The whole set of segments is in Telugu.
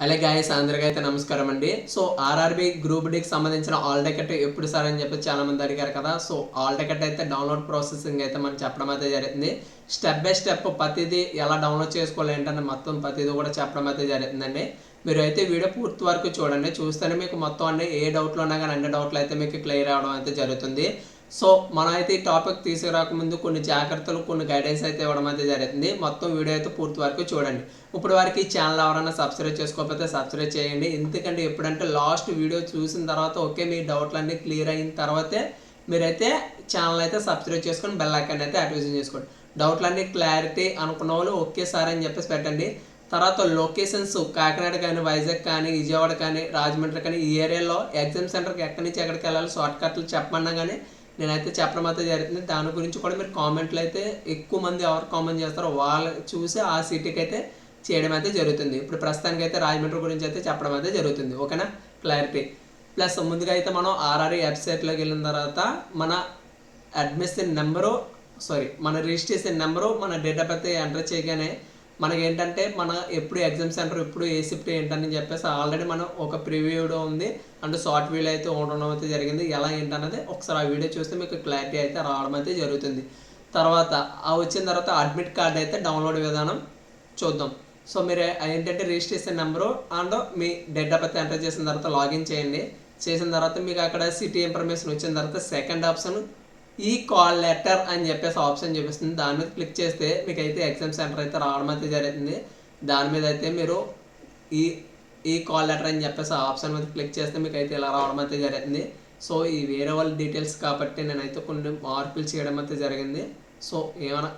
హలో గాయ్స్, అందరికీ అయితే నమస్కారం అండి. సో ఆర్ఆర్బి గ్రూప్ డికి సంబంధించిన ఆల్ టికెట్ ఎప్పుడు సార్ అని చెప్పి చాలా మంది అడిగారు కదా. సో ఆల్ టికెట్ అయితే డౌన్లోడ్ ప్రాసెసింగ్ అయితే మనం చెప్పడం అయితే జరుగుతుంది. స్టెప్ బై స్టెప్ ప్రతిదీ ఎలా డౌన్లోడ్ చేసుకోవాలి ఏంటంటే మొత్తం ప్రతిదీ కూడా చెప్పడం అయితే జరుగుతుందండి. మీరు అయితే వీడియో పూర్తి వరకు చూడండి. చూస్తేనే మీకు మొత్తం అన్ని ఏ డౌట్లు ఉన్నా కానీ అన్ని డౌట్లు అయితే మీకు క్లియర్ అవ్వడం అయితే జరుగుతుంది. సో మనం అయితే ఈ టాపిక్ తీసుకురాకముందు కొన్ని జాగ్రత్తలు కొన్ని గైడెన్స్ అయితే ఇవ్వడం అయితే జరుగుతుంది. మొత్తం వీడియో అయితే పూర్తి వరకు చూడండి. ఇప్పుడు వరకు ఈ ఛానల్ ఎవరైనా సబ్స్క్రైబ్ చేసుకోకపోతే సబ్స్క్రైబ్ చేయండి. ఎందుకంటే ఎప్పుడంటే లాస్ట్ వీడియో చూసిన తర్వాత ఓకే మీ డౌట్లన్నీ క్లియర్ అయిన తర్వాతే మీరైతే ఛానల్ అయితే సబ్స్క్రైబ్ చేసుకొని బెల్ ఐకాన్ అయితే యాక్టివేషన్ చేసుకోండి. డౌట్లన్నీ క్లారిటీ అనుకున్న వాళ్ళు ఓకే సార్ అని చెప్పేసి పెట్టండి. తర్వాత లొకేషన్స్ కాకినాడ కానీ వైజాగ్ కానీ విజయవాడ కానీ రాజమండ్రి కానీ ఈ ఏరియాలో ఎగ్జామ్ సెంటర్కి ఎక్కడి నుంచి ఎక్కడికి వెళ్ళాలి షార్ట్ కట్లు చెప్పమన్నా కానీ నేనైతే చెప్పడం అయితే జరుగుతుంది. దాని గురించి కూడా మీరు కామెంట్లు అయితే ఎక్కువ మంది ఎవరు కామెంట్ చేస్తారో వాళ్ళు చూసి ఆ సిటీకి అయితే చేయడం అయితే జరుగుతుంది. ఇప్పుడు ప్రస్తుతానికి అయితే రాజమండ్రి గురించి అయితే చెప్పడం అయితే జరుగుతుంది. ఓకేనా, క్లారిటీ. ప్లస్ ముందుగా అయితే మనం ఆర్ఆర్ఈ వెబ్సైట్లోకి వెళ్ళిన తర్వాత మన అడ్మిషన్ నెంబరు మన రిజిస్ట్రేషన్ నెంబరు మన డేట్ ఆఫ్ బర్త్ ఎంటర్ చేయగానే మనకి ఏంటంటే మన ఎప్పుడు ఎగ్జామ్ సెంటర్ ఎప్పుడు ఏ షిఫ్ట్ ఏంటని చెప్పేసి ఆల్రెడీ మనం ఒక ప్రివ్యూలో ఉంది అంటే షార్ట్ వీడియో అయితే ఉండడం అయితే జరిగింది. ఎలా ఏంటన్నది ఒకసారి ఆ వీడియో చూస్తే మీకు క్లారిటీ అయితే రావడం అయితే జరుగుతుంది. తర్వాత ఆ వచ్చిన తర్వాత అడ్మిట్ కార్డ్ అయితే డౌన్లోడ్ విధానం చూద్దాం. సో మీరు ఏంటంటే registration number and me date of birth enter చేసిన తర్వాత లాగిన్ చేయండి. చేసిన తర్వాత మీకు అక్కడ సిటీ ఇన్ఫర్మేషన్ వచ్చిన తర్వాత సెకండ్ ఆప్షన్ ఈ కాల్ లెటర్ అని చెప్పేసి ఆప్షన్ చూపిస్తుంది. దాని మీద క్లిక్ చేస్తే మీకు అయితే ఎగ్జామ్ సెంటర్ అయితే రావడం అయితే జరుగుతుంది. దాని మీద అయితే మీరు ఈ ఈ కాల్ లెటర్ అని చెప్పేసి ఆప్షన్ మీద క్లిక్ చేస్తే మీకు అయితే ఇలా రావడం అయితే జరుగుతుంది. సో ఈ వేరే వాళ్ళ డీటెయిల్స్ కాబట్టి నేనైతే కొన్ని మార్పులు చేయడం అయితే జరిగింది. సో ఏమైనా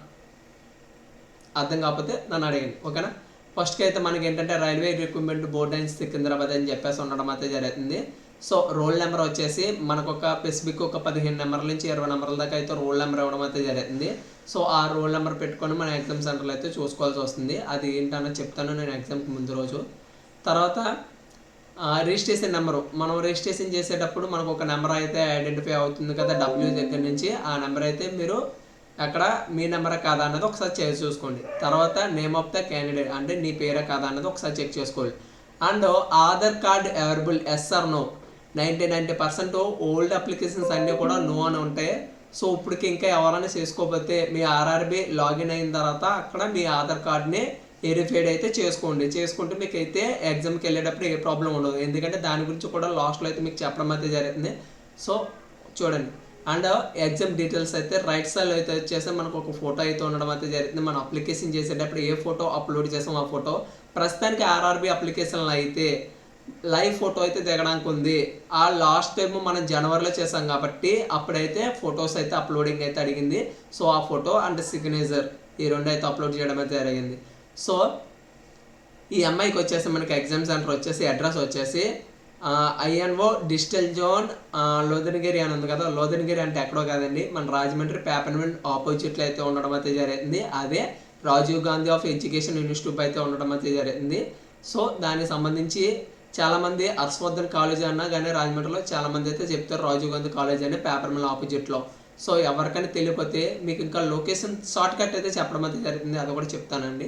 అర్థం కాకపోతే నన్ను అడగండి. ఓకేనా. ఫస్ట్కి అయితే మనకి ఏంటంటే railway recruitment board and Secunderabad అని చెప్పేసి ఉండడం అయితే జరుగుతుంది. సో రోల్ నెంబర్ వచ్చేసి మనకు ఒక స్పెసిఫిక్ ఒక 15 నెంబర్ల నుంచి 20 నెంబర్ల దాకా అయితే రోల్ నెంబర్ ఇవ్వడం అయితే జరుగుతుంది. సో ఆ రోల్ నెంబర్ పెట్టుకొని మన ఎగ్జామ్ సెంటర్లో అయితే చూసుకోవాల్సి వస్తుంది. అది ఏంటన్నది చెప్తాను నేను ఎగ్జామ్కి ముందు రోజు. తర్వాత రిజిస్ట్రేషన్ నెంబరు మనం రిజిస్ట్రేషన్ చేసేటప్పుడు మనకు ఒక నెంబర్ అయితే ఐడెంటిఫై అవుతుంది కదా డబ్ల్యూ దగ్గర నుంచి. ఆ నెంబర్ అయితే మీరు అక్కడ మీ నెంబర్ కాదా అన్నది ఒకసారి చెక్ చూసుకోండి. తర్వాత నేమ్ ఆఫ్ ద క్యాండిడేట్ అంటే నీ పేరే కాదా అన్నది ఒకసారి చెక్ చేసుకోండి. And Aadhaar card available yes or no 90% old applications అన్నీ కూడా నో అని ఉంటాయి. సో ఇప్పటికి ఇంకా ఎవరైనా చేసుకోకపోతే మీ ఆర్ఆర్బి లాగిన్ అయిన తర్వాత అక్కడ మీ ఆధార్ కార్డ్ని వెరిఫైడ్ అయితే చేసుకుంటే మీకు అయితే ఎగ్జామ్కి వెళ్ళేటప్పుడు ఏ ప్రాబ్లం ఉండదు. ఎందుకంటే దాని గురించి కూడా లాస్ట్లో అయితే మీకు చెప్పడం అయితే జరుగుతుంది. సో చూడండి. అండ్ ఎగ్జామ్ డీటెయిల్స్ అయితే రైట్ సైడ్లో అయితే వచ్చేసి మనకు ఒక ఫోటో అయితే ఉండడం అయితే జరుగుతుంది. మనం అప్లికేషన్ చేసేటప్పుడు ఏ ఫోటో అప్లోడ్ చేసాం ఆ ఫోటో. ప్రస్తుతానికి ఆర్ఆర్బి అప్లికేషన్లో అయితే లైవ్ ఫోటో అయితే దిగడానికి ఉంది. ఆ లాస్ట్ టైం మనం జనవరిలో చేసాం కాబట్టి అప్పుడైతే ఫొటోస్ అయితే అప్లోడింగ్ అయితే అడిగింది. సో ఆ ఫోటో అండ్ సిగ్నేచర్ ఈ రెండు అయితే అప్లోడ్ చేయడం అయితే జరిగింది. సో ఈ అమ్మాయికి వచ్చేసి మనకి ఎగ్జామ్ సెంటర్ వచ్చేసి అడ్రస్ వచ్చేసి ఐఎన్ఓ డిజిటల్ జోన్ లోదనగిరి అని ఉంది కదా. లోదనగిరి అంటే ఎక్కడో కాదండి, మన రాజమండ్రి పేపర్ మిల్ ఆపోజిట్లో అయితే ఉండడం అయితే జరిగింది. అదే Rajiv Gandhi of education institute అయితే ఉండడం అయితే జరిగింది. సో దానికి సంబంధించి చాలామంది హర్షవర్ధన్ కాలేజ్ అన్నా కానీ రాజమండ్రిలో చాలామంది అయితే చెప్తారు రాజీవ్ గాంధీ కాలేజ్ అని పేపర్ మిల్ ఆపోజిట్లో. సో ఎవరికైనా తెలియకపోతే మీకు ఇంకా లొకేషన్ షార్ట్ కట్ అయితే చెప్పడం అయితే జరిగింది, అది కూడా చెప్తానండి.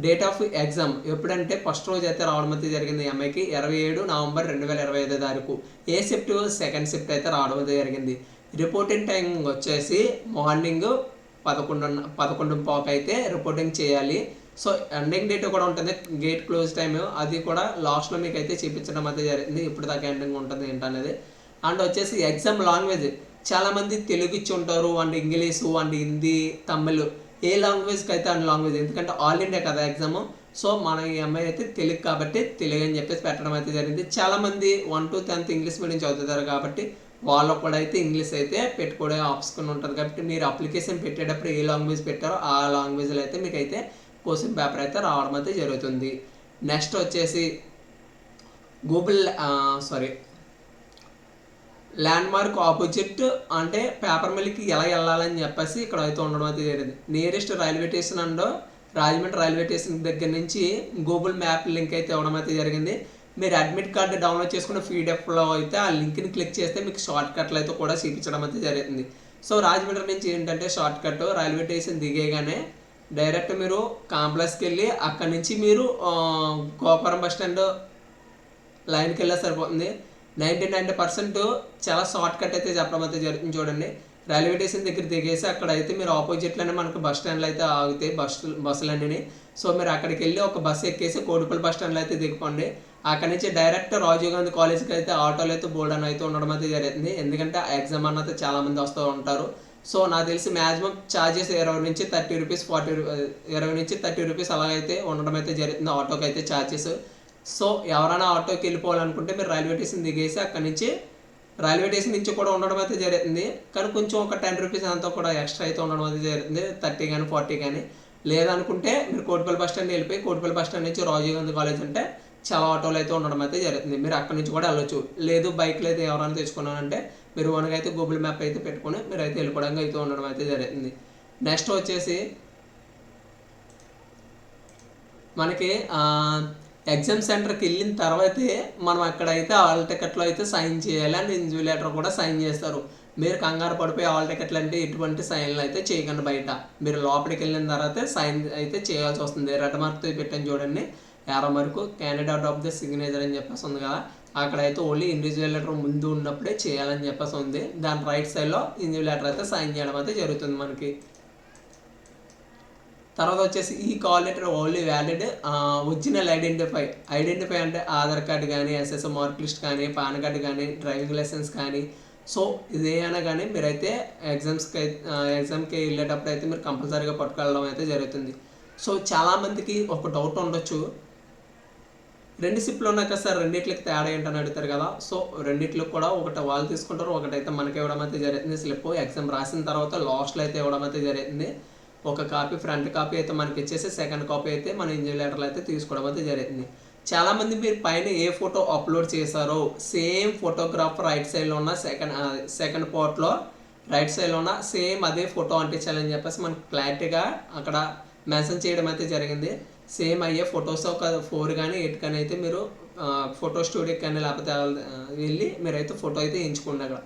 డేట్ ఆఫ్ ఎగ్జామ్ ఎప్పుడంటే ఫస్ట్ రోజు అయితే రావడం అయితే జరిగింది. ఈ అమ్మాయికి 27 నవంబర్ 2025 తారీఖు ఏ షిఫ్ట్ సెకండ్ షిఫ్ట్ అయితే రావడం అయితే జరిగింది. రిపోర్టింగ్ టైం వచ్చేసి మార్నింగ్ 11:15 అయితే రిపోర్టింగ్ చేయాలి. సో ఎండింగ్ డేట్ కూడా ఉంటుంది, గేట్ క్లోజ్ టైం అది కూడా లాస్ట్లో మీకు అయితే చూపించడం అయితే జరిగింది. ఇప్పుడు దాకా ఎండింగ్ ఉంటుంది ఏంటనేది. అండ్ వచ్చేసి ఎగ్జామ్ లాంగ్వేజ్ చాలామంది తెలుగు ఇచ్చి ఉంటారు and English and Hindi Tamil ఏ లాంగ్వేజ్కి అయితే అండ్ లాంగ్వేజ్, ఎందుకంటే ఆల్ ఇండియా కదా ఎగ్జామ్. సో మన ఈ అమ్మాయి అయితే తెలుగు కాబట్టి తెలుగు అని చెప్పేసి పెట్టడం అయితే జరిగింది. చాలామంది 1 to 10th ఇంగ్లీష్ మీడియం చదువుతారు కాబట్టి వాళ్ళకు కూడా అయితే ఇంగ్లీష్ అయితే పెట్టుకోవడం ఆప్షన్ ఉంటుంది. కాబట్టి మీరు అప్లికేషన్ పెట్టేటప్పుడు ఏ లాంగ్వేజ్ పెట్టారో ఆ లాంగ్వేజ్లో అయితే మీకు అయితే క్వశ్చన్ పేపర్ అయితే రావడం అయితే జరుగుతుంది. నెక్స్ట్ వచ్చేసి గూగుల్ ల్యాండ్ మార్క్ ఆపోజిట్ అంటే పేపర్ మిల్కి ఎలా వెళ్ళాలని చెప్పేసి ఇక్కడ అయితే ఉండడం అయితే జరిగింది. Nearest railway station and Rajahmundry railway station దగ్గర నుంచి గూగుల్ మ్యాప్ లింక్ అయితే ఇవ్వడం అయితే జరిగింది. మీరు అడ్మిట్ కార్డు డౌన్లోడ్ చేసుకున్న పీడిఎఫ్లో అయితే ఆ లింక్ని క్లిక్ చేస్తే మీకు షార్ట్ కట్లు అయితే కూడా చూపించడం అయితే జరుగుతుంది. సో రాజమండ్రి నుంచి ఏంటంటే షార్ట్ కట్ రైల్వే స్టేషన్ దిగేగానే డైరెక్ట్ మీరు కాంప్లెక్స్కి వెళ్ళి అక్కడి నుంచి మీరు గోపురం బస్ స్టాండ్ లైన్కి వెళ్ళా సరిపోతుంది. 99% చాలా షార్ట్ కట్ అయితే చెప్పడం అయితే జరుగుతుంది. చూడండి, రైల్వే స్టేషన్ దగ్గర దిగేసి అక్కడ అయితే మీరు ఆపోజిట్లోనే మనకు బస్ స్టాండ్లో అయితే ఆగుతాయి బస్సులన్నీ. సో మీరు అక్కడికి వెళ్ళి ఒక బస్సు ఎక్కేసి కోడిపల్లి బస్ స్టాండ్లో అయితే దిగిపోండి. అక్కడ నుంచి డైరెక్ట్ రాజీవ్ గాంధీ కాలేజ్కి అయితే ఆటోలు అయితే బోల్డన్ అయితే ఉండడం అయితే జరుగుతుంది. ఎందుకంటే ఆ ఎగ్జామ్ అన్నది చాలామంది వస్తూ ఉంటారు. సో నాకు తెలిసి మ్యాక్సిమం ఛార్జెస్ 20 నుంచి 30 రూపీస్ 20 నుంచి 30 రూపీస్ అలాగైతే ఉండడం అయితే జరుగుతుంది ఆటోకి అయితే ఛార్జెస్. సో ఎవరైనా ఆటోకి వెళ్ళిపోవాలనుకుంటే మీరు రైల్వే స్టేషన్ దిగేసి అక్కడ నుంచి రైల్వే స్టేషన్ నుంచి కూడా ఉండడం అయితే జరుగుతుంది. కానీ కొంచెం ఒక 10 రూపీస్ అంతా కూడా ఎక్స్ట్రా అయితే ఉండడం అయితే జరుగుతుంది, 30 కానీ 40 కానీ. లేదనుకుంటే మీరు కోటిపల్లి బస్ స్టాండ్ వెళ్ళిపోయి కోటిపల్లి బస్ స్టాండ్ నుంచి రాజీవ్ గాంధీ కాలేజ్ అంటే చాలా ఆటోలు అయితే ఉండడం అయితే జరుగుతుంది. మీరు అక్కడ నుంచి కూడా వెళ్ళొచ్చు. లేదు బైక్లు అయితే ఎవరైనా తెచ్చుకున్నారంటే మీరు ఓన్గా అయితే గూగుల్ మ్యాప్ అయితే పెట్టుకుని మీరు అయితే వెళ్ళిపోవడానికి అయితే ఉండడం అయితే జరుగుతుంది. నెక్స్ట్ వచ్చేసి మనకి ఎగ్జామ్ సెంటర్కి వెళ్ళిన తర్వాతే మనం అక్కడైతే హాల్ టికెట్లో అయితే సైన్ చేయాలి అండ్ ఇన్విజిలేటర్ కూడా సైన్ చేస్తారు. మీరు కంగారు పడిపోయి హాల్ టికెట్లు అంటే ఎటువంటి సైన్లు అయితే చేయకండి. బయట మీరు లోపలికి వెళ్ళిన తర్వాత సైన్ అయితే చేయాల్సి వస్తుంది. రెడ్ మార్క్తో పెట్టాను చూడండి, arrow mark candidate of the signature అని చెప్పేసి ఉంది కదా, అక్కడైతే ఓన్లీ ఇన్విజిలేటర్ ముందు ఉన్నప్పుడే చేయాలని చెప్పేసి ఉంది. దాని రైట్ సైడ్లో ఇన్విజిలేటర్ అయితే సైన్ చేయడం అయితే జరుగుతుంది మనకి. తర్వాత వచ్చేసి ఈ call letter only valid original identify అంటే ఆధార్ కార్డు కానీ, ఎస్ఎస్ఓ మార్క్ లిస్ట్ కానీ, పాన్ కార్డు కానీ, డ్రైవింగ్ లైసెన్స్ కానీ. సో ఇదేమైనా కానీ మీరైతే ఎగ్జామ్కి వెళ్ళేటప్పుడు అయితే మీరు కంపల్సరీగా పట్టుకెళ్ళడం అయితే జరుగుతుంది. సో చాలామందికి ఒక డౌట్ ఉండొచ్చు, 2 సిప్లు ఉన్నాయి కదా సార్, రెండిట్లకి తేడా ఏంటని అడుగుతారు కదా. సో రెండిట్లకు కూడా ఒకటి వాళ్ళు తీసుకుంటారు, ఒకటైతే మనకి ఇవ్వడం అయితే జరుగుతుంది. స్లిప్ ఎగ్జామ్ రాసిన తర్వాత లాస్ట్లో అయితే ఇవ్వడం అయితే జరుగుతుంది. ఒక కాపీ ఫ్రంట్ కాపీ అయితే మనకి ఇచ్చేసి సెకండ్ కాపీ అయితే మన ఇన్విజిలేటర్లు అయితే తీసుకోవడం అయితే జరుగుతుంది. చాలామంది మీరు పైన ఏ ఫోటో అప్లోడ్ చేశారో సేమ్ ఫోటోగ్రాఫ్ రైట్ సైడ్లో ఉన్న సెకండ్ పార్ట్లో రైట్ సైడ్లో ఉన్న సేమ్ అదే ఫోటో అంటించాలని చెప్పేసి మనకు క్లారిటీగా అక్కడ మెన్షన్ చేయడం అయితే జరిగింది. సేమ్ అయ్యే ఫొటోస్ ఒక 4 కానీ 8 కానీ అయితే మీరు ఫోటో స్టూడియోకి కానీ లేకపోతే వెళ్ళి మీరైతే ఫోటో అయితే ఎంచుకోండి అక్కడ.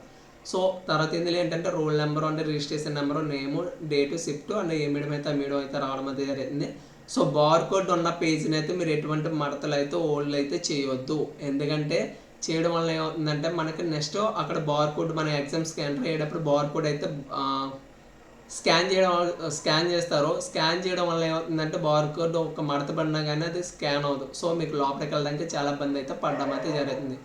సో తర్వాత ఇందులో ఏంటంటే రోల్ నెంబర్ అంటే registration number, name, date, shift and A medium అయితే ఆ మీడియం అయితే రావడం అయితే జరుగుతుంది. సో బార్ కోడ్ ఉన్న పేజ్ని అయితే మీరు ఎటువంటి మడతలు అయితే ఓల్డ్ అయితే చేయవద్దు. ఎందుకంటే చేయడం వల్ల ఏమవుతుందంటే మనకి నెక్స్ట్ అక్కడ బార్ కోడ్ మన ఎగ్జామ్స్కి ఎంటర్ అయ్యేటప్పుడు బార్ కోడ్ అయితే స్కాన్ చేస్తారు. స్కాన్ చేయడం వల్ల ఏమవుతుందంటే బార్ కోడ్ ఒక మడత పడినా కానీ అది స్కాన్ అవ్వదు. సో మీకు లోపలికి వెళ్ళడానికి చాలా ఇబ్బంది అయితే పడడం అయితే జరుగుతుంది.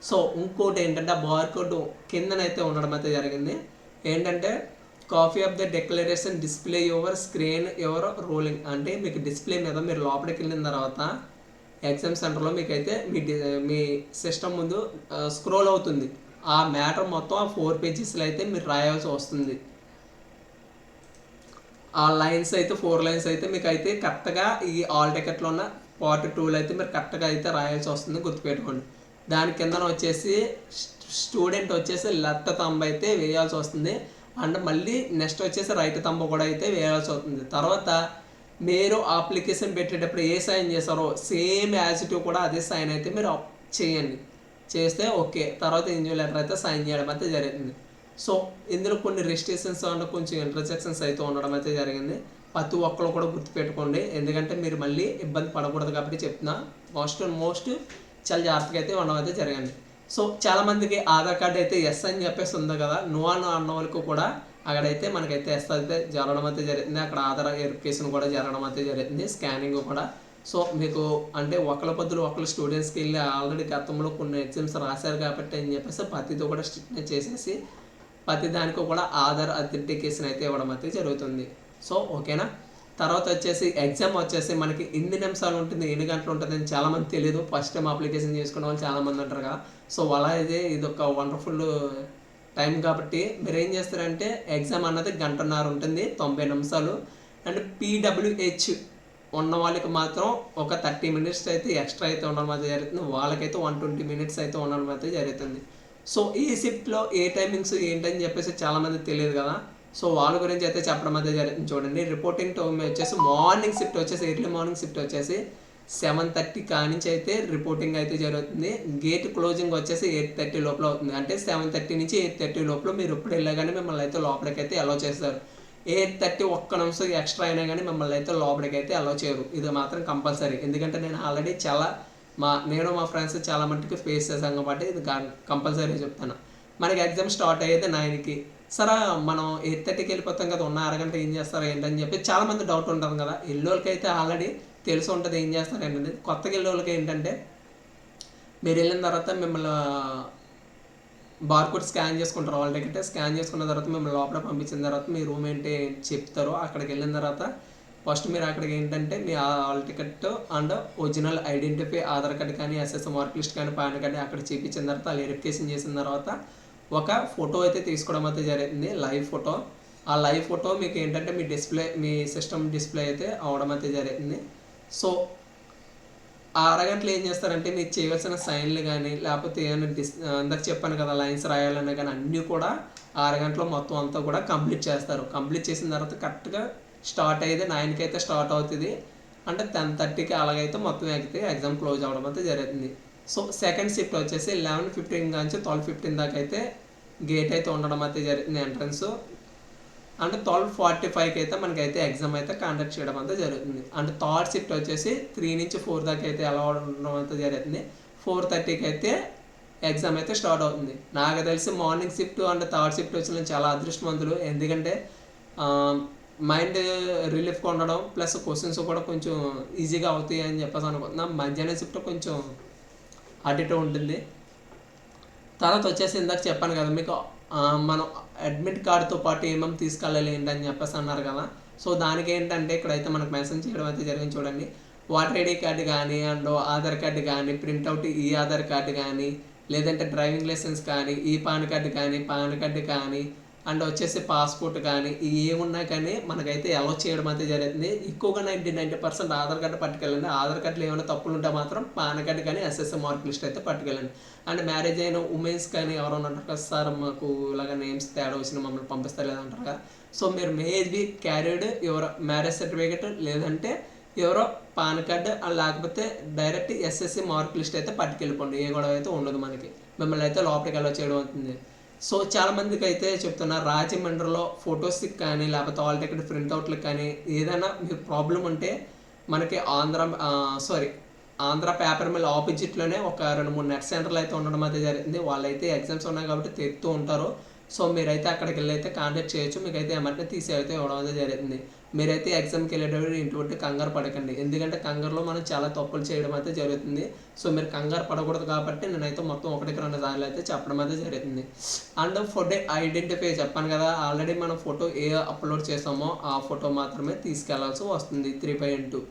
సో ఇంకోటి ఏంటంటే ఆ బార్ కోడ్ కిందనైతే ఉండడం అయితే జరిగింది. ఏంటంటే copy of the declaration display your screen your rolling అంటే మీకు డిస్ప్లే మీద మీరు లోపలికి వెళ్ళిన తర్వాత ఎగ్జామ్ సెంటర్లో మీకైతే మీ సిస్టమ్ ముందు స్క్రోల్ అవుతుంది. ఆ మ్యాటర్ మొత్తం ఆ 4 పేజెస్లో అయితే మీరు రాయాల్సి వస్తుంది. ఆ లైన్స్ అయితే 4 లైన్స్ అయితే మీకు అయితే కరెక్ట్గా ఈ ఆల్ టికెట్లో ఉన్న పార్ట్ 2లో అయితే మీరు కరెక్ట్గా అయితే రాయాల్సి వస్తుంది, గుర్తుపెట్టుకోండి. దాని కిందన వచ్చేసి స్టూడెంట్ వచ్చేసి లెఫ్ట్ థంబ్ అయితే వేయాల్సి వస్తుంది అండ్ మళ్ళీ నెక్స్ట్ వచ్చేసి రైట్ థంబ్ కూడా అయితే వేయాల్సి వస్తుంది. తర్వాత మీరు అప్లికేషన్ పెట్టేటప్పుడు ఏ సైన్ చేస్తారో సేమ్ యాజ్ ఇట్ కూడా అదే సైన్ అయితే మీరు చేయండి. చేస్తే ఓకే, తర్వాత ఇన్విజిలేటర్ అయితే సైన్ చేయడం అయితే జరుగుతుంది. సో ఇందులో కొన్ని రెస్ట్రిక్షన్స్ అండ్ కొంచెం ఇంటర్సెక్షన్స్ అయితే ఉండడం అయితే జరిగింది. ప్రతి ఒక్కరు కూడా గుర్తుపెట్టుకోండి, ఎందుకంటే మీరు మళ్ళీ ఇబ్బంది పడకూడదు కాబట్టి చెప్తున్నా. మోస్ట్ చాలా జాగ్రత్తగా అయితే ఉండడం అయితే జరిగింది. సో చాలామందికి ఆధార్ కార్డు అయితే ఎస్ అని చెప్పేసి ఉంది కదా, నో అన్న వాళ్ళకు కూడా అక్కడైతే మనకైతే ఎస్ అయితే జరగడం అయితే జరుగుతుంది. అక్కడ ఆధార్ వెరిఫికేషన్ కూడా జరగడం అయితే జరుగుతుంది, స్కానింగ్ కూడా. సో మీకు అంటే ఒకళ్ళ పొద్దులు ఒకళ్ళు స్టూడెంట్స్కి వెళ్ళి ఆల్రెడీ గతంలో కొన్ని ఎగ్జామ్స్ రాశారు కాబట్టి అని చెప్పేసి ప్రతితో కూడా స్ట్రిక్ట్నెస్ చేసేసి ప్రతి దానికి కూడా ఆధార్ అథెంటికేషన్ అయితే ఇవ్వడం అయితే జరుగుతుంది. సో ఓకేనా. తర్వాత వచ్చేసి ఎగ్జామ్ వచ్చేసి మనకి ఎన్ని నిమిషాలు ఉంటుంది, ఎన్ని గంటలు ఉంటుంది అని చాలామంది తెలియదు. ఫస్ట్ టైం అప్లికేషన్ చేసుకునే వాళ్ళు చాలామంది ఉంటారు కదా. సో అలా అయితే ఇది ఒక వండర్ఫుల్ టైం కాబట్టి మీరు ఏం చేస్తారంటే ఎగ్జామ్ అన్నది 1.5 గంటలు ఉంటుంది, 90 నిమిషాలు. అండ్ PWH ఉన్న వాళ్ళకి మాత్రం ఒక 30 మినిట్స్ అయితే ఎక్స్ట్రా అయితే ఉండడం అయితే జరుగుతుంది. వాళ్ళకైతే 120 మినిట్స్ అయితే ఉండడం అయితే జరుగుతుంది. సో ఈ షిఫ్ట్లో ఏ టైమింగ్స్ ఏంటని చెప్పేసి చాలామంది తెలియదు కదా. సో వాళ్ళ గురించి అయితే చెప్పడం అయితే జరుగుతుంది. చూడండి, రిపోర్టింగ్ టైం వచ్చేసి మార్నింగ్ షిఫ్ట్ వచ్చేసి ఎర్లీ మార్నింగ్ షిఫ్ట్ వచ్చేసి 7:30 కానించి అయితే రిపోర్టింగ్ అయితే జరుగుతుంది. గేట్ క్లోజింగ్ వచ్చేసి 8:30 లోపల అవుతుంది. అంటే 7:30 నుంచి 8:30 లోపల మీరు ఎప్పుడు వెళ్ళా కానీ మిమ్మల్ని అయితే లోపలికి అయితే అలౌ చేస్తారు. 8:30 ఒక్క నిమిషం ఎక్స్ట్రా అయినా కానీ మిమ్మల్ని అయితే లోపలికి అయితే అలౌ చేయరు. ఇది మాత్రం కంపల్సరీ. ఎందుకంటే నేను ఆల్రెడీ చాలా నేను మా ఫ్రెండ్స్ చాలా మట్టుకు ఫేస్ చేసాం కాబట్టి ఇది కంపల్సరీ చెప్తాను. మనకి ఎగ్జామ్ స్టార్ట్ అయ్యేది 9కి. సరే మనం 8:30కి వెళ్ళిపోతాం కదా, ఉన్న అరగంట ఏం చేస్తారు ఏంటని చెప్పి చాలామంది డౌట్ ఉంటుంది కదా. వెళ్ళేవాళ్ళకి అయితే ఆల్రెడీ తెలిసి ఉంటుంది ఏం చేస్తారు ఏంటంటే. కొత్తగా వెళ్ళేవాళ్ళకి ఏంటంటే, మీరు వెళ్ళిన తర్వాత మిమ్మల్ని బార్కోడ్ స్కాన్ చేసుకుంటారు. హాల్ టికెట్ స్కాన్ చేసుకున్న తర్వాత మిమ్మల్ని లోపల పంపించిన తర్వాత మీ రూమ్ ఏంటి చెప్తారు. అక్కడికి వెళ్ళిన తర్వాత ఫస్ట్ మీరు అక్కడికి ఏంటంటే మీ hall ticket and original identify Aadhaar card కానీ ఎస్ఎస్సి మార్క్ లిస్ట్ కానీ పాన్ కార్డ్ అక్కడ చూపించిన తర్వాత వెరిఫికేషన్ చేసిన తర్వాత ఒక ఫోటో అయితే తీసుకోవడం అయితే జరిగింది, లైవ్ ఫోటో. ఆ లైవ్ ఫోటో మీకు ఏంటంటే మీ సిస్టమ్ డిస్ప్లే అయితే అవడం అయితే జరిగింది. సో ఆ అరగంటలో ఏం చేస్తారంటే మీరు చేయవలసిన సైన్లు కానీ లేకపోతే ఏమైనా ఇందాక చెప్పాను కదా లైన్స్ రాయాలన్నా కానీ అన్నీ కూడా ఆ అరగంటలో మొత్తం అంతా కూడా కంప్లీట్ చేస్తారు. కంప్లీట్ చేసిన తర్వాత కరెక్ట్గా స్టార్ట్ అయ్యేది 9కి అయితే స్టార్ట్ అవుతుంది. అంటే 10:30కి అలాగైతే మొత్తం ఎక్కితే ఎగ్జామ్ క్లోజ్ అవ్వడం అయితే జరుగుతుంది. సో సెకండ్ షిఫ్ట్ వచ్చేసి 11:15 నుంచి 12:15 దాకా అయితే గేట్ అయితే ఉండడం అయితే జరుగుతుంది, ఎంట్రన్స్. అంటే 12:45కి అయితే మనకైతే ఎగ్జామ్ అయితే కండక్ట్ చేయడం అయితే జరుగుతుంది. అంటే థర్డ్ షిఫ్ట్ వచ్చేసి 3 నుంచి 4 దాకా అయితే ఎలా ఉండడం అయితే జరుగుతుంది. 4:30కి అయితే ఎగ్జామ్ అయితే స్టార్ట్ అవుతుంది. నాకు తెలిసి morning shift and third shift వచ్చిన చాలా అదృష్టవంతులు. ఎందుకంటే మైండ్ రిలీఫ్గా ఉండడం ప్లస్ క్వశ్చన్స్ కూడా కొంచెం ఈజీగా అవుతాయి అని చెప్పేసి అనుకుంటున్నాం. మధ్యాహ్నం షిఫ్ట్ కొంచెం అటు ఇటు ఉంటుంది. తర్వాత వచ్చేసి ఇందాక చెప్పాను కదా మీకు, మనం అడ్మిట్ కార్డుతో పాటు ఏమేమి తీసుకెళ్ళాలి ఏంటని చెప్పేసి అన్నారు కదా. సో దానికి ఏంటంటే ఇక్కడైతే మనకు మెన్షన్ చేయడం అయితే జరిగింది చూడండి. వాటర్ ఐడి కార్డు కానీ అండ్ ఆధార్ కార్డు కానీ ప్రింట్అవుట్ ఈ ఆధార్ కార్డు కానీ లేదంటే డ్రైవింగ్ లైసెన్స్ కానీ ఈ పాన్ కార్డు కానీ అండ్ వచ్చేసి పాస్పోర్ట్ కానీ ఏమున్నా కానీ మనకైతే అలౌ చేయడం అయితే జరుగుతుంది. ఎక్కువగా 90% ఆధార్ కార్డు పట్టుకెళ్ళండి. ఆధార్ కార్డులో ఏమైనా తప్పులు ఉంటే మాత్రం పాన్ కార్డు కానీ ఎస్ఎస్సి మార్క్ లిస్ట్ అయితే పట్టుకెళ్ళండి. అండ్ మ్యారేజ్ అయిన ఉమెన్స్ కానీ ఎవరైనా ఉంటారు కదా, సార్ మాకు ఇలాగ నేమ్స్ తేడా వచ్చిన మమ్మల్ని పంపిస్తారు లేదంటారు కదా. సో మీరు మేబీ క్యారీడ్ ఎవరో మ్యారేజ్ సర్టిఫికేట్ లేదంటే ఎవరో పాన్ కార్డు లేకపోతే డైరెక్ట్ ఎస్ఎస్సి మార్క్ లిస్ట్ అయితే పట్టుకెళ్ళిపోండి. ఏ గొడవ అయితే ఉండదు, మనకి మిమ్మల్ని అయితే లోపలికి అలౌ చేయడం అవుతుంది. సో చాలామందికి అయితే చెప్తున్నారు, రాజమండ్రిలో ఫొటోస్కి కానీ లేకపోతే హాల్ టికెట్ ప్రింట్అవుట్లకు కానీ ఏదైనా మీకు ప్రాబ్లం ఉంటే మనకి ఆంధ్ర పేపర్ మిల్ ఆపోజిట్లోనే ఒక 2-3 నెట్ సెంటర్లు అయితే ఉండడం అయితే జరిగింది. వాళ్ళైతే ఎగ్జామ్స్ ఉన్నాయి కాబట్టి తెస్తూ ఉంటారు. సో మీరైతే అక్కడికి వెళ్ళి అయితే కాంటాక్ట్ చేయొచ్చు. మీకైతే ఏమంటే తీసి అయితే ఇవ్వడం అయితే జరుగుతుంది. మీరైతే ఎగ్జామ్కి వెళ్ళేటప్పుడు ఇంటి కంగారు పడకండి, ఎందుకంటే కంగారులో మనం చాలా తప్పులు చేయడం అయితే జరుగుతుంది. సో మీరు కంగారు పడకూడదు కాబట్టి నేనైతే మొత్తం 1-2 సార్లు అయితే చెప్పడం అయితే జరుగుతుంది. అండ్ ఫోటో ఐడెంటిఫై చెప్పాను కదా, ఆల్రెడీ మనం ఫోటో అప్లోడ్ చేసామో ఆ ఫోటో మాత్రమే తీసుకెళ్లాల్సి వస్తుంది 3/2.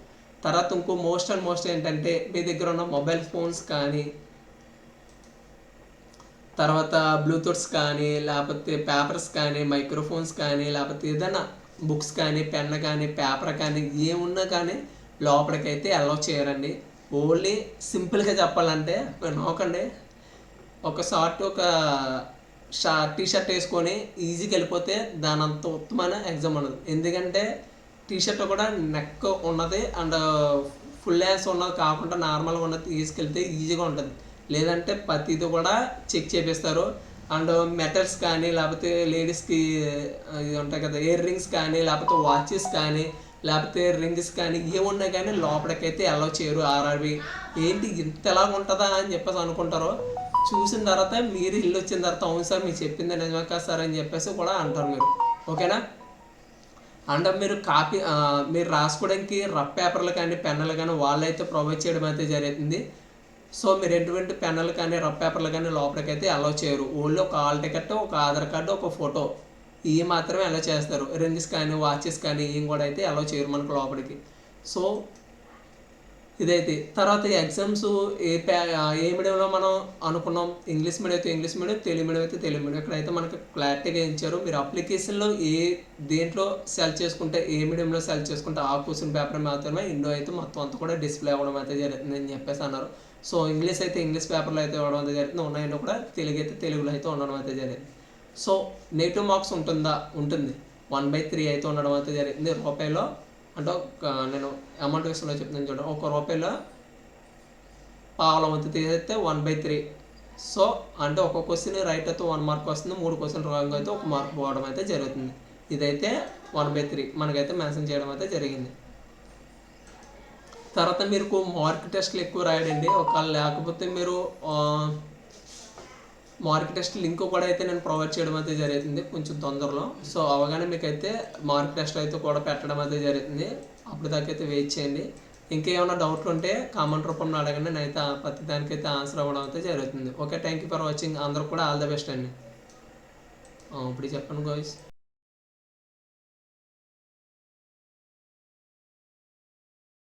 తర్వాత ఇంకో మోస్ట్ ఏంటంటే మీ దగ్గర ఉన్న మొబైల్ ఫోన్స్ కానీ తర్వాత బ్లూటూత్స్ కానీ లేకపోతే పేపర్స్ కానీ మైక్రోఫోన్స్ కానీ లేకపోతే ఏదైనా బుక్స్ కానీ పెన్ కానీ పేపర్ కానీ ఏమున్నా కానీ లోపలికైతే అలౌ చేయరండి. ఓన్లీ సింపుల్గా చెప్పాలంటే నోకండి ఒక టీషర్ట్ వేసుకొని ఈజీగా వెళ్ళిపోతే దాని అంత ఉత్తమైన ఎగ్జామ్ ఉండదు. ఎందుకంటే టీషర్ట్ కూడా నెక్ ఉన్నది అండ్ ఫుల్ హ్యాండ్స్ ఉన్నది కాకుండా నార్మల్గా ఉన్నది తీసుకెళ్తే ఈజీగా ఉంటుంది. లేదంటే ప్రతిది కూడా చెక్ చేపిస్తారు. అండ్ మెటల్స్ కానీ లేకపోతే లేడీస్కి ఇది ఉంటాయి కదా ఇయర్ రింగ్స్ కానీ లేకపోతే వాచెస్ కానీ లేకపోతే రింగ్స్ కానీ ఏమున్నా కానీ లోపలికైతే అలౌ చేయరు. ఆర్ఆర్బి ఏంటి ఇంతలా ఉంటుందా అని చెప్పేసి అనుకుంటారు. చూసిన తర్వాత మీరు ఇల్లు వచ్చిన తర్వాత అవును సార్ మీరు చెప్పింది నిజమే కదా సార్ అని చెప్పేసి కూడా అంటారు మీరు. ఓకేనా. అండ్ మీరు రాసుకోవడానికి రఫ్ పేపర్లు కానీ పెన్నులు కానీ వాళ్ళైతే ప్రొవైడ్ చేయడం అయితే జరుగుతుంది. సో మీరు ఎటువంటి పెన్నులు కానీ రఫ్ పేపర్లు కానీ లోపలికైతే అలౌ చేయరు. ఓన్లీ ఒక హాల్ టికెట్, ఒక ఆధార్ కార్డు, ఒక ఫోటో ఇవి మాత్రమే అలౌ చేస్తారు. రింగ్స్ కానీ వాచెస్ కానీ ఏం కూడా అయితే అలౌ చేయరు మనకు లోపలికి. సో ఇదైతే తర్వాత ఎగ్జామ్స్ ఏ మీడియంలో మనం అనుకున్నాం, ఇంగ్లీష్ మీడియం అయితే ఇంగ్లీష్ మీడియం, తెలుగు మీడియం అయితే తెలుగు మీడియం. ఇక్కడైతే మనకు క్లారిటీగా ఇచ్చారు. మీరు అప్లికేషన్లో దేంట్లో సెలెక్ట్ చేసుకుంటే ఏ మీడియంలో సెలెక్ట్ చేసుకుంటే ఆ క్వశ్చన్ పేపర్ మాత్రమే ఇండో అయితే మొత్తం అంతా కూడా డిస్ప్లే అవ్వడం అయితే జరుగుతుంది అని చెప్పేసి అన్నారు. సో ఇంగ్లీష్ అయితే ఇంగ్లీష్ పేపర్లో అయితే ఇవ్వడం అయితే జరుగుతుంది, ఉన్నాయంలో కూడా తెలుగు అయితే తెలుగులో అయితే ఉండడం అయితే జరిగింది. సో నెగిటివ్ మార్క్స్ ఉంటుంది 1/3 అయితే ఉండడం అయితే జరిగింది రూపాయలో. అంటే నేను అమౌంట్ విషయంలో చెప్తున్నాను చూడండి, ₹1 పావలం తీసేస్తే 1/3. సో అంటే ఒక క్వశ్చన్ రైట్ అయితే 1 మార్క్ వస్తుంది, 3 క్వశ్చన్ రాంగ్ అయితే 1 మార్క్ పోవడం అయితే జరుగుతుంది. ఇదైతే 1/3 మనకైతే మెన్షన్ చేయడం అయితే జరిగింది. తర్వాత మీకు మార్క్ టెస్ట్లు ఎక్కువ రాయడండి. ఒకవేళ లేకపోతే మీరు మార్క్ టెస్ట్ లింక్ కూడా అయితే నేను ప్రొవైడ్ చేయడం అయితే జరుగుతుంది కొంచెం తొందరలో. సో అవగానే మీకైతే మార్క్ టెస్ట్ అయితే కూడా పెట్టడం అయితే జరుగుతుంది. అప్పుడు దాకా అయితే వెయిట్ చేయండి. ఇంకేమైనా డౌట్లు ఉంటే కామెంట్ రూపంలో అడగండి. నేనైతే ప్రతి దానికైతే ఆన్సర్ అవ్వడం అయితే జరుగుతుంది. Okay, thank you for watching. అందరూ కూడా ఆల్ ద బెస్ట్ అండి. ఇప్పుడు చెప్పండి గోయిస్.